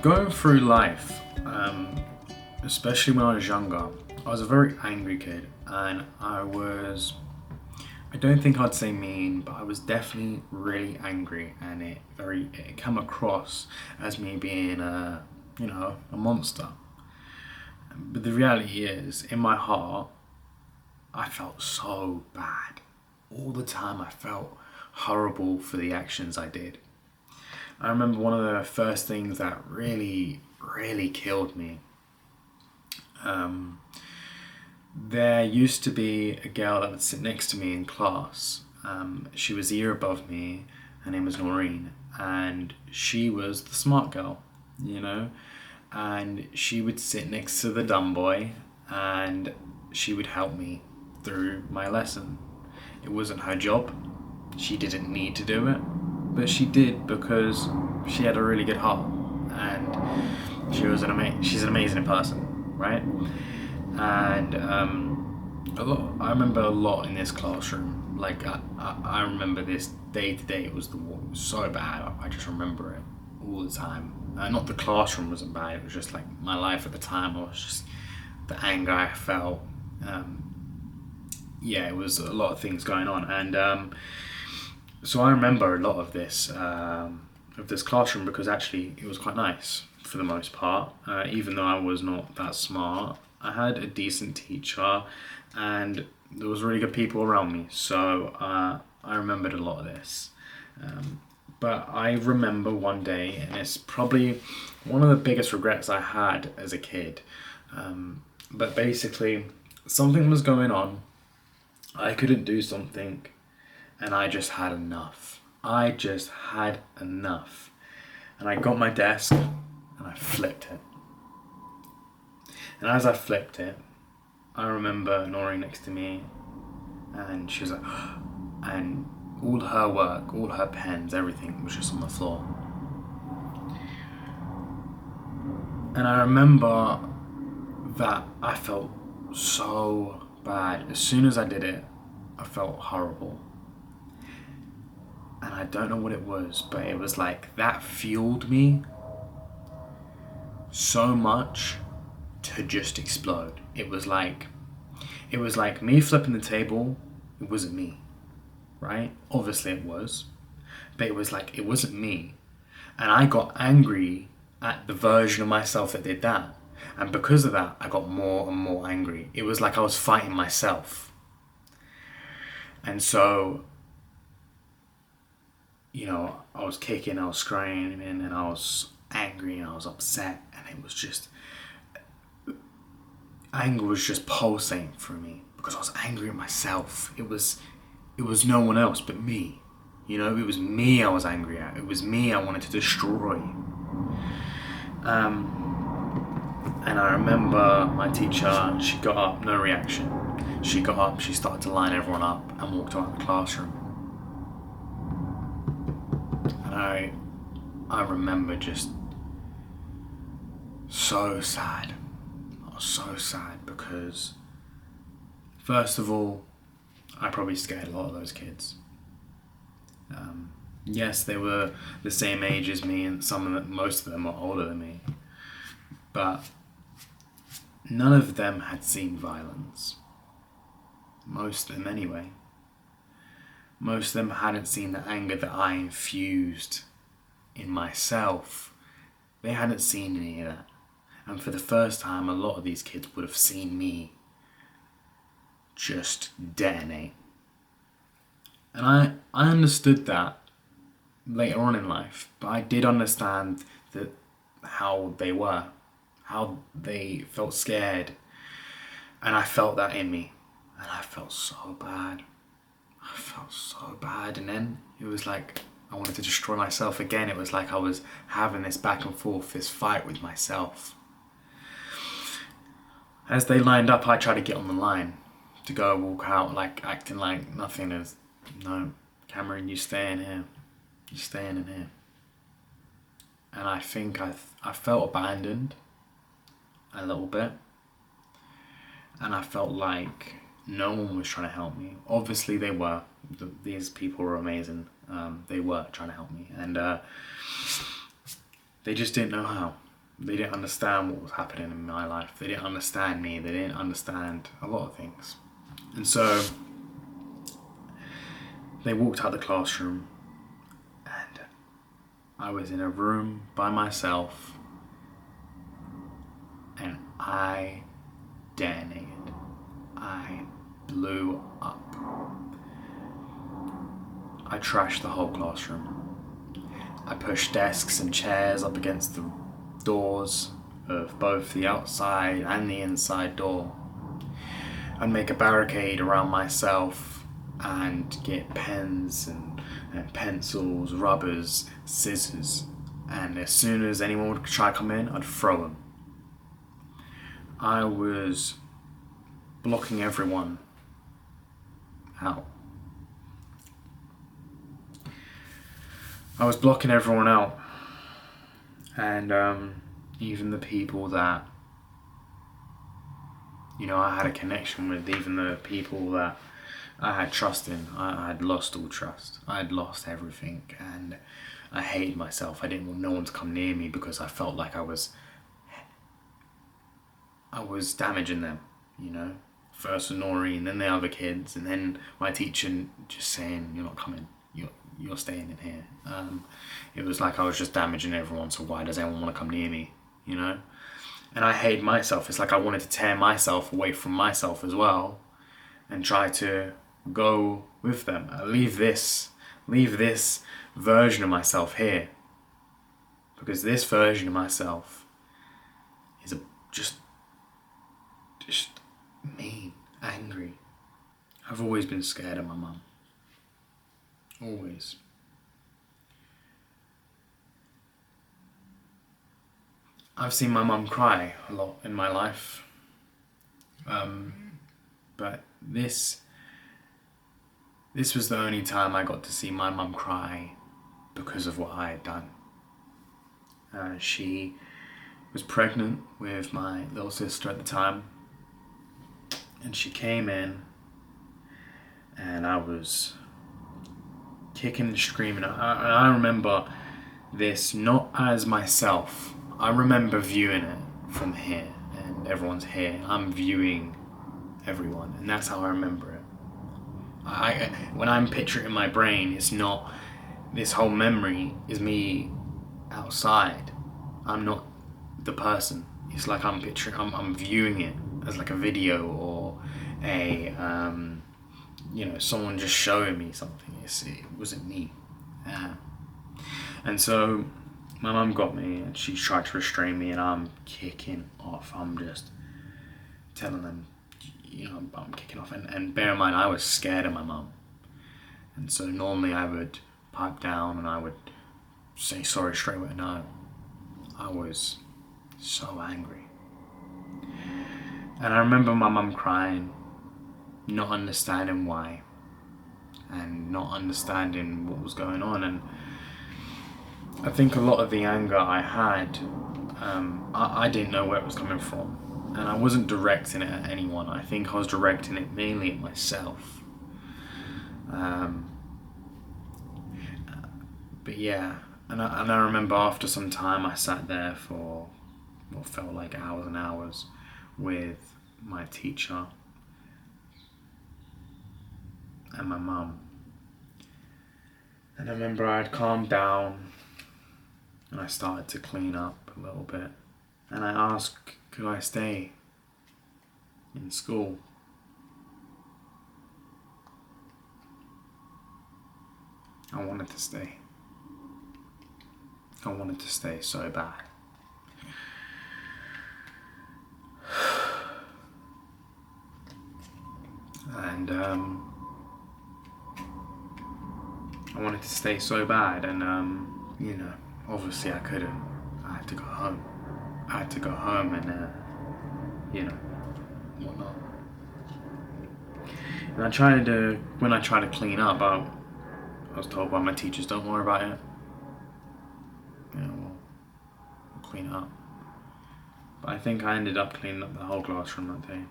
Going through life, especially when I was younger, I was a very angry kid, and I don't think I'd say mean, but I was definitely really angry, and it came across as me being a monster. But the reality is, in my heart, I felt so bad. All the time I felt horrible for the actions I did. I remember one of the first things that really killed me. Um, there used to be a girl that would sit next to me in class. She was a year above me. Her name was Noreen, and she was the smart girl, you know. And she would sit next to the dumb boy, and she would help me through my lesson. It wasn't her job. She didn't need to do it, but she did because she had a really good heart, and she's an amazing person, right? And I remember a lot in this classroom. Like I remember this day to day. It was so bad. I just remember it all the time. Not the classroom wasn't bad. It was just like my life at the time. I was just the anger I felt. Yeah, it was a lot of things going on, and so I remember a lot of this classroom because actually it was quite nice for the most part. Even though I was not that smart, I had a decent teacher, and there was really good people around me. So I remembered a lot of this. But I remember one day, and it's probably one of the biggest regrets I had as a kid. But basically, something was going on. I couldn't do something, and I just had enough. I just had enough. And I got my desk and I flipped it. And as I flipped it, I remember Noreen next to me, and she was like, and all her work, all her pens, everything was just on the floor. And I remember that I felt so bad. As soon as I did it, I felt horrible. And I don't know what it was, but it was like that fueled me so much to just explode. It was like me flipping the table. It wasn't me, right? Obviously it was, but it was like it wasn't me, and I got angry at the version of myself that did that. And because of that, I got more and more angry. It was like I was fighting myself. And so, I was kicking, I was screaming, and I was angry, and I was upset, and it was just, anger was just pulsating through me because I was angry at myself. It was no one else but me. It was me I was angry at. It was me I wanted to destroy. And I remember my teacher, she got up, no reaction. She got up, she started to line everyone up and walked around the classroom. And I remember just so sad. I was so sad because, first of all, I probably scared a lot of those kids. Yes, they were the same age as me, and most of them were older than me. But none of them had seen violence. Most of them, anyway. Most of them hadn't seen the anger that I infused in myself. They hadn't seen any of that. And for the first time, a lot of these kids would have seen me just detonate. And I understood that later on in life, but I did understand that how they felt scared, and I felt that in me, and I felt so bad. And then it was like I wanted to destroy myself again. It was like I was having this back and forth, this fight with myself. As they lined up, I tried to get on the line to go walk out, like acting like nothing is. No, Cameron, you stay in here. You're staying in here. And I think I felt abandoned a little bit. And I felt like no one was trying to help me. Obviously they were. These people were amazing. They were trying to help me. And they just didn't know how. They didn't understand what was happening in my life. They didn't understand me. They didn't understand a lot of things. And so they walked out the classroom and I was in a room by myself and I detonated. I blew up. I trashed the whole classroom. I pushed desks and chairs up against the doors of both the outside and the inside door. I'd make a barricade around myself and get pens and pencils, rubbers, scissors, and as soon as anyone would try to come in, I'd throw them. I was blocking everyone out. I was blocking everyone out, and even the people that I had a connection with, even the people that I had trust in, I had lost all trust. I had lost everything, and I hated myself. I didn't want no one to come near me because I felt like I was damaging them. First with Noreen, then the other kids, and then my teacher just saying, "You're not coming. You're staying in here." It was like I was just damaging everyone, so why does anyone want to come near me, And I hate myself. It's like I wanted to tear myself away from myself as well and try to go with them. Leave this version of myself here. Because this version of myself is just mean, angry. I've always been scared of my mum. Always. I've seen my mum cry a lot in my life. But this was the only time I got to see my mum cry because of what I had done. She was pregnant with my little sister at the time, and she came in and I was kicking and screaming. I remember this not as myself. I remember viewing it from here, and everyone's here. I'm viewing everyone, and that's how I remember it. When I'm picturing it in my brain, it's not, this whole memory is me outside. I'm not the person. It's like I'm viewing it as like a video or a, someone just showing me something. It wasn't me. And so my mum got me and she tried to restrain me and I'm kicking off. I'm just telling them, I'm kicking off. And bear in mind, I was scared of my mum. And so normally I would pipe down and I would say sorry straight away. No, I was so angry. And I remember my mum crying, not understanding why, and not understanding what was going on. And I think a lot of the anger I had, I didn't know where it was coming from. And I wasn't directing it at anyone. I think I was directing it mainly at myself. But yeah, and I remember after some time I sat there for what felt like hours and hours with my teacher and my mum. And I remember I'd calmed down and I started to clean up a little bit. And I asked, could I stay in school? I wanted to stay. I wanted to stay so bad. And I wanted to stay so bad, and obviously I couldn't. I had to go home. And whatnot. And when I tried to clean up, I was told by my teachers, don't worry about it. We'll clean it up. But I think I ended up cleaning up the whole classroom that day.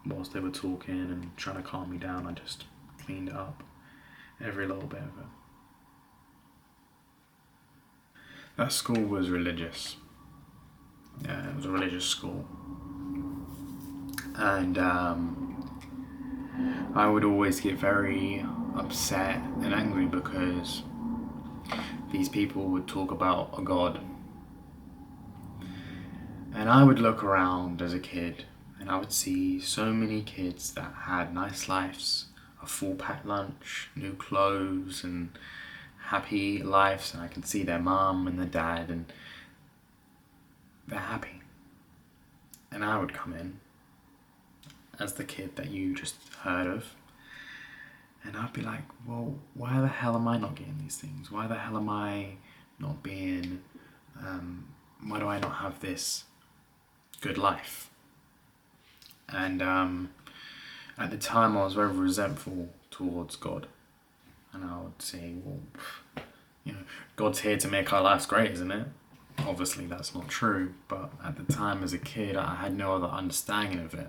Whilst they were talking and trying to calm me down, I just cleaned it up. Every little bit of it. That school was religious. It was a religious school, and I would always get very upset and angry because these people would talk about a God. And I would look around as a kid and I would see so many kids that had nice lives, a full packed lunch, new clothes, and happy lives. And I could see their mum and their dad, and they're happy. And I would come in as the kid that you just heard of, and I'd be like, well, why the hell am I not getting these things? Why the hell am I not being, why do I not have this good life? And at the time I was very resentful towards God. And I would say, well, God's here to make our lives great, isn't it? Obviously that's not true, but at the time as a kid I had no other understanding of it.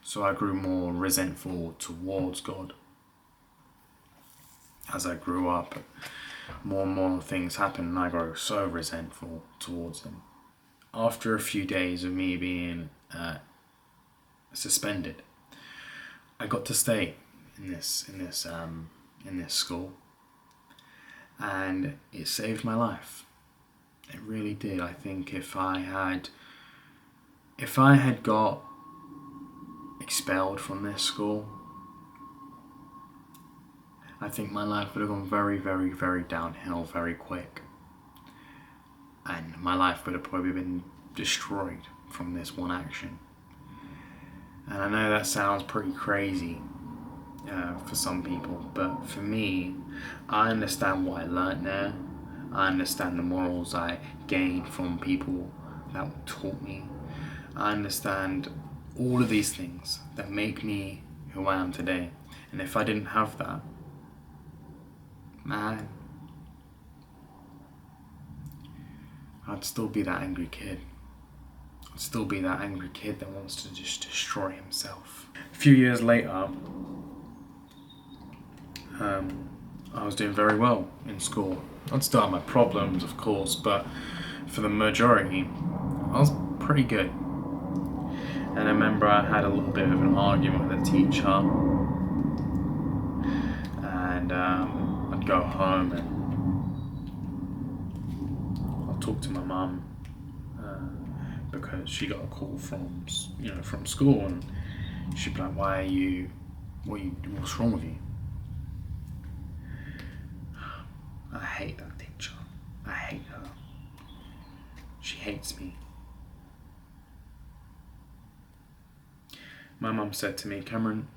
So I grew more resentful towards God. As I grew up, more and more things happened and I grew so resentful towards Him. After a few days of me being suspended, I got to stay in this school, and it saved my life. It really did. I think if I had got expelled from this school, I think my life would have gone very, very, very downhill very quick. And my life would have probably been destroyed from this one action. And I know that sounds pretty crazy for some people, but for me, I understand what I learnt there. I understand the morals I gained from people that taught me. I understand all of these things that make me who I am today. And if I didn't have that, man, I'd still be that angry kid. I'd still be that angry kid that wants to just destroy himself. A few years later, I was doing very well in school. I'd still have my problems, of course, but for the majority, I was pretty good. And I remember I had a little bit of an argument with a teacher, and I'd go home and I'd talk to my mum because she got a call from school, and she'd be like, what's wrong with you? I hate that teacher. I hate her. She hates me. My mum said to me, Cameron,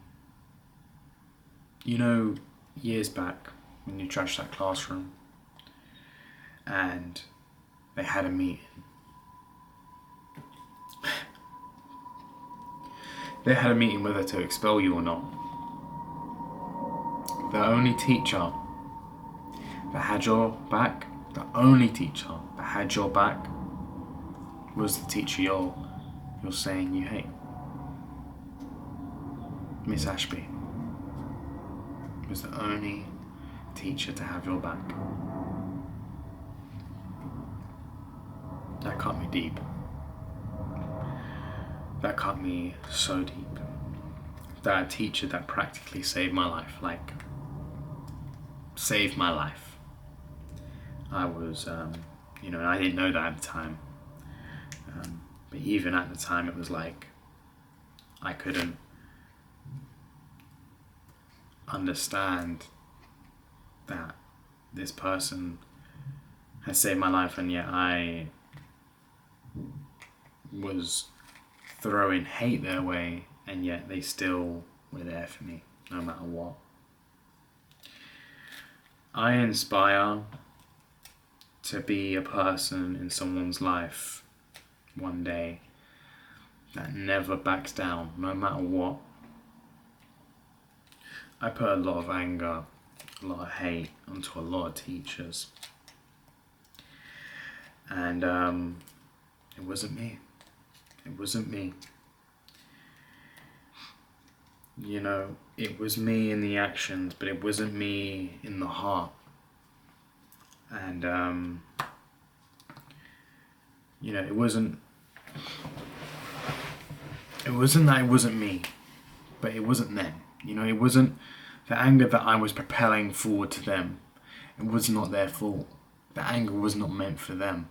years back when you trashed that classroom and they had a meeting. They had a meeting whether to expel you or not. The only teacher that had your back, was the teacher you're saying you hate. Miss Ashby was the only teacher to have your back. That cut me deep. That cut me so deep. That teacher that practically saved my life, saved my life. I was, and I didn't know that at the time. But even at the time, it was like I couldn't understand that this person had saved my life, and yet I was throwing hate their way, and yet they still were there for me, no matter what. I inspire to be a person in someone's life one day that never backs down, no matter what. I put a lot of anger, a lot of hate onto a lot of teachers. And it wasn't me. It wasn't me. It was me in the actions, but it wasn't me in the heart. And, it wasn't It wasn't that it wasn't me, but it wasn't them. You know, it wasn't the anger that I was propelling forward to them. It was not their fault. The anger was not meant for them.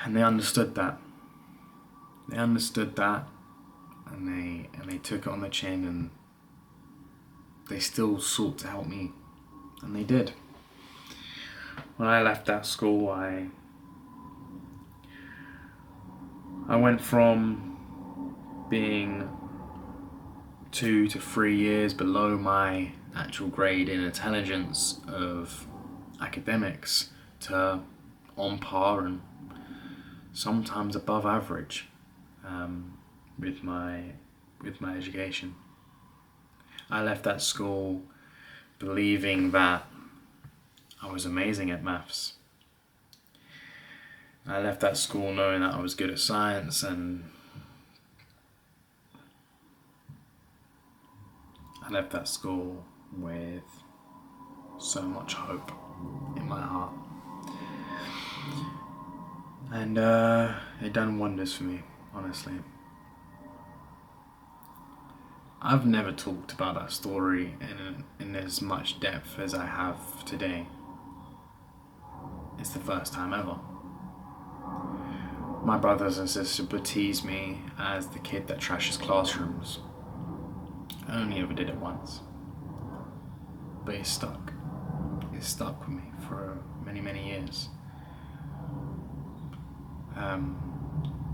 And they understood that. They understood that, and they took it on the chin, and they still sought to help me, and they did. When I left that school, I went from being 2 to 3 years below my actual grade in intelligence of academics to on par and sometimes above average with my education. I left that school believing that I was amazing at maths. I left that school knowing that I was good at science, and I left that school with so much hope in my heart. And it done wonders for me, honestly. I've never talked about that story in as much depth as I have today. It's the first time ever. My brothers and sisters would tease me as the kid that trashes classrooms. I only ever did it once. But it stuck. It stuck with me for many, many years.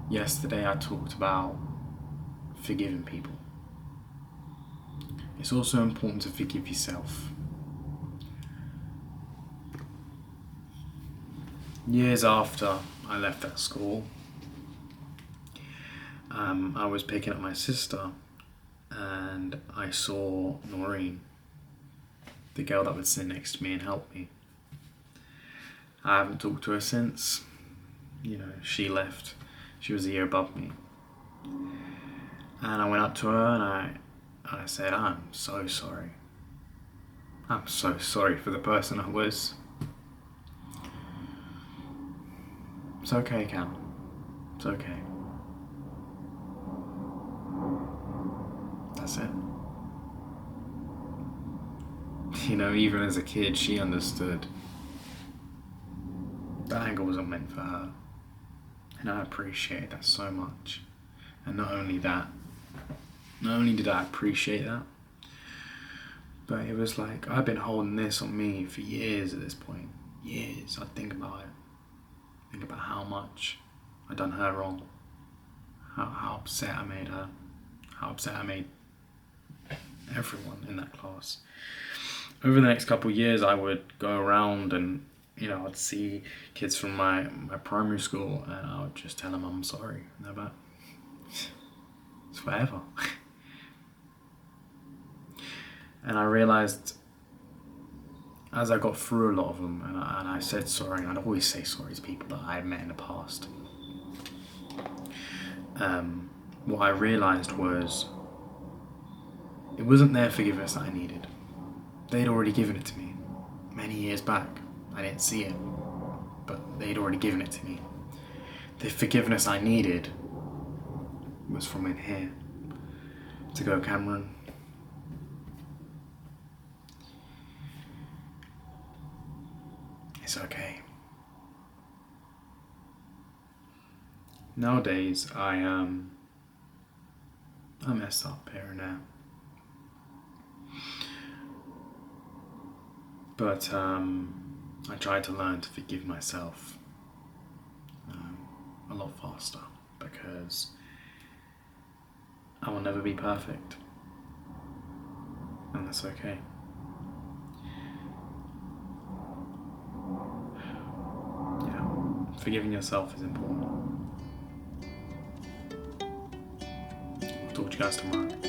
Yesterday I talked about forgiving people. It's also important to forgive yourself. Years after I left that school, I was picking up my sister and I saw Noreen, the girl that would sit next to me and help me. I haven't talked to her since. You know, she left. She was a year above me. And I went up to her and I said, I'm so sorry. I'm so sorry for the person I was. It's okay, Cam. It's okay. That's it. You know, even as a kid, she understood that anger wasn't meant for her. And I appreciate that so much. And not only did I appreciate that, but it was like, I've been holding this on me for years at this point. Years. I'd think about it. Think about how much I'd done her wrong. How upset I made her. How upset I made everyone in that class. Over the next couple of years, I would go around and, you know, I'd see kids from my primary school and I would just tell them I'm sorry. And they're like, it's whatever. And I realised as I got through a lot of them and I said sorry, and I'd always say sorry to people that I had met in the past. What I realised was it wasn't their forgiveness that I needed. They'd already given it to me many years back. I didn't see it, but they'd already given it to me. The forgiveness I needed was from in here. To go, Cameron. It's okay. Nowadays, I mess up here and there. But I try to learn to forgive myself a lot faster, because I will never be perfect, and that's okay. Yeah, forgiving yourself is important. I'll talk to you guys tomorrow.